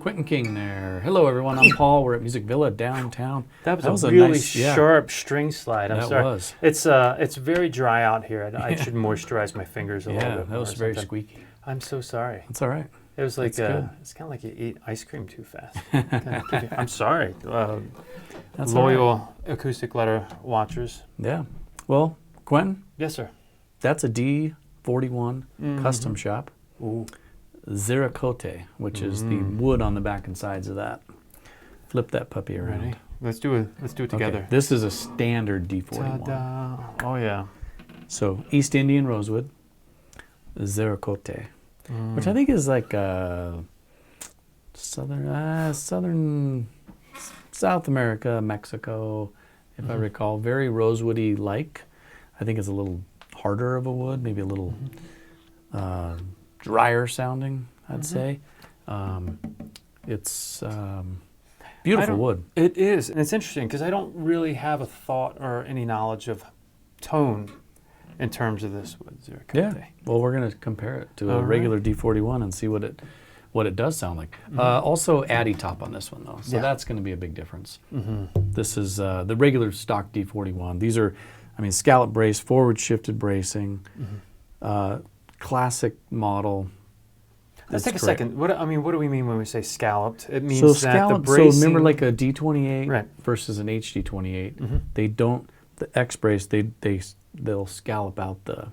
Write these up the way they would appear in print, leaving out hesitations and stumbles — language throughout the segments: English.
Quentin King there. Hello, everyone. I'm Paul. We're at Music Villa downtown. That was a really nice, sharp string slide. I'm sorry. Was. It's very dry out here. I should moisturize my fingers a little bit more. Yeah, that was very squeaky. I'm so sorry. It's all right. It was like it's kind of like you ate ice cream too fast. I'm sorry. That's loyal acoustic letter watchers. Yeah. Well, Quentin. Yes, sir. That's a D-41 custom shop. Ooh. Ziricote, which is the wood on the back and sides of that. Flip that puppy around. Ready? Let's do it together. Okay. This is a standard D-41. Ta-da. Oh yeah. So East Indian Rosewood, Ziricote, which I think is like southern South America, Mexico, if I recall. Very rosewoody like. I think it's a little harder of a wood, maybe a little drier sounding, I'd say. It's beautiful wood. It is, and it's interesting because I don't really have a thought or any knowledge of tone in terms of this wood, Ziricote. Yeah. Well, we're going to compare it to a regular D-41 and see what it does sound like. Also, Addy top on this one though, so that's going to be a big difference. This is the regular stock D-41. These are, scallop brace, forward shifted bracing. Classic model. Let's take a second. What do we mean when we say scalloped? It means so that scalloped, the bracing... So remember, like a D28 versus an HD28, they don't. The X brace, they'll scallop out the.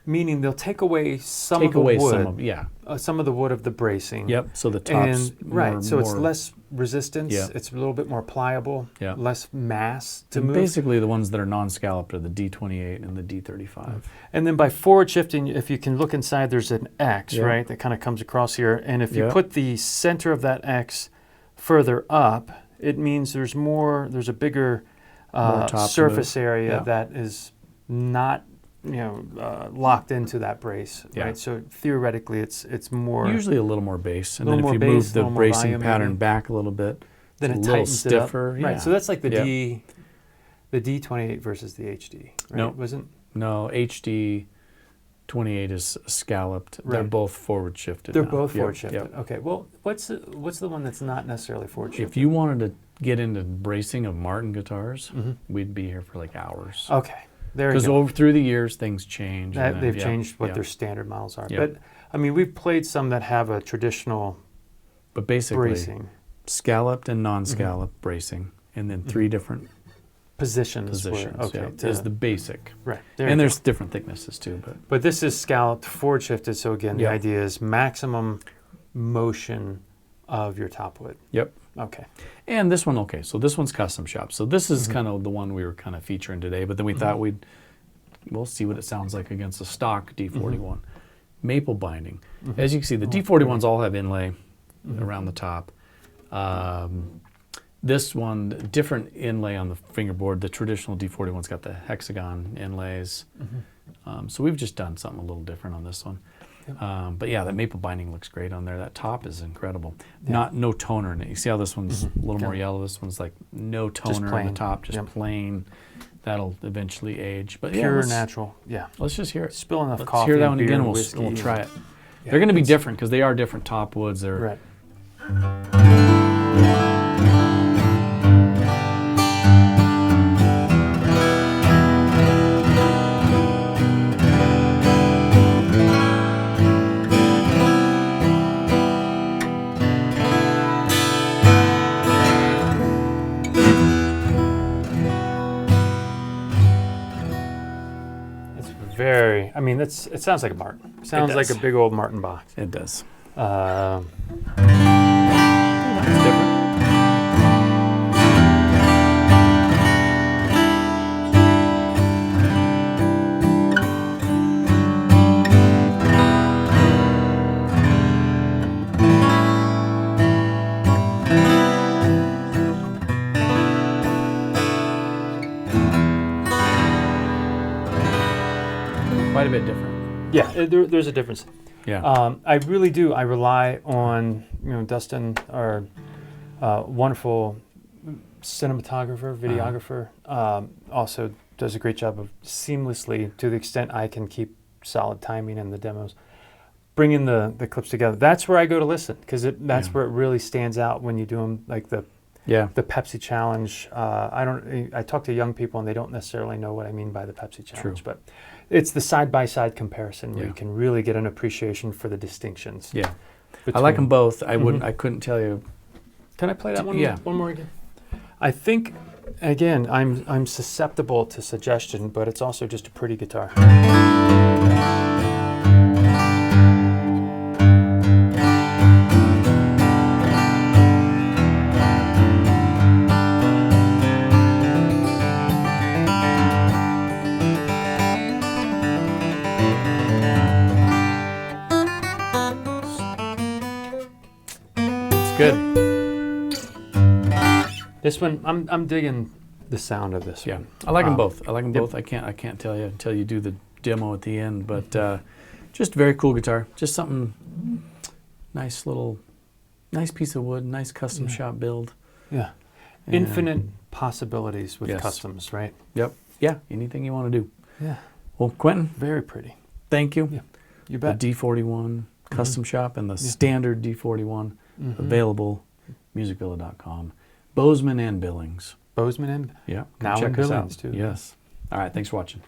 Meaning they'll take away some of the wood. Some of the wood of the bracing. Yep. So the top's so it's less resistance. Yeah. It's a little bit more pliable. Yeah. Less mass to move. Basically, the ones that are non-scalloped are the D28 and the D35. And then by forward shifting, if you can look inside, there's an X, right, that kind of comes across here. And if you put the center of that X further up, it means there's a bigger surface area that is not locked into that brace, right? So theoretically, it's more usually a little more bass, and then if you move the bracing pattern back a little bit, then it tightens stiffer. Right. So that's like the D28 versus the HD. Right? No, wasn't. No, HD 28 is scalloped. Right. They're both forward shifted. They're both forward shifted. Okay. Well, what's the one that's not necessarily forward shifted? If you wanted to get into bracing of Martin guitars, we'd be here for like hours. Okay. Because through the years, things change. They've changed what their standard models are. But, we've played some that have a traditional bracing. Scalloped and non-scalloped bracing, and then three different positions is the basic. Right. And there's different thicknesses too. But this is scalloped, forward shifted, so again, the idea is maximum motion of your top wood. Yep. Okay. And this one, so this one's custom shop. So this is kind of the one we were kind of featuring today, but then we thought we'll see what it sounds like against a stock D-41. Maple binding. As you can see, the D-41s all have inlay around the top. This one, different inlay on the fingerboard. The traditional D-41's got the hexagon inlays. So we've just done something a little different on this one. But yeah, that maple binding looks great on there. That top is incredible. No toner in it. You see how this one's a little more yellow? This one's like no toner on the top, just plain. That'll eventually age. But pure natural. Yeah. Let's just hear it. Spill enough Let's coffee. Hear that one beer, again, and whiskey, we'll try it. They're going to be different because they are different top woods. They're right. It sounds like a Martin. It sounds like a big old Martin box. It does. It's different. Quite a bit different. Yeah, there's a difference. Yeah. I really do. I rely on Dustin, our wonderful cinematographer, videographer. Also does a great job of seamlessly, to the extent I can keep solid timing in the demos, bringing the clips together. That's where I go to listen, because that's where it really stands out when you do them, like the Pepsi Challenge. I talk to young people and they don't necessarily know what I mean by the Pepsi Challenge, but it's the side-by-side comparison where you can really get an appreciation for the distinctions. Yeah, I like them both. I wouldn't. I couldn't tell you. Can I play that one? Yeah. One more again. I think, again, I'm susceptible to suggestion, but it's also just a pretty guitar. Good. This one, I'm digging the sound of this one. I like them both. I like them both. I can't tell you until you do the demo at the end, but just very cool guitar. Just something nice piece of wood, nice custom shop build. Yeah. And infinite possibilities with customs, right? Yep. Yeah, anything you want to do. Yeah. Well, Quentin. Very pretty. Thank you. Yeah. You bet. The D41 custom shop and the standard D41 available, musicvilla.com. Bozeman and Billings. Bozeman and yeah. now in check us Billings out. too. Yes. All right. Thanks for watching.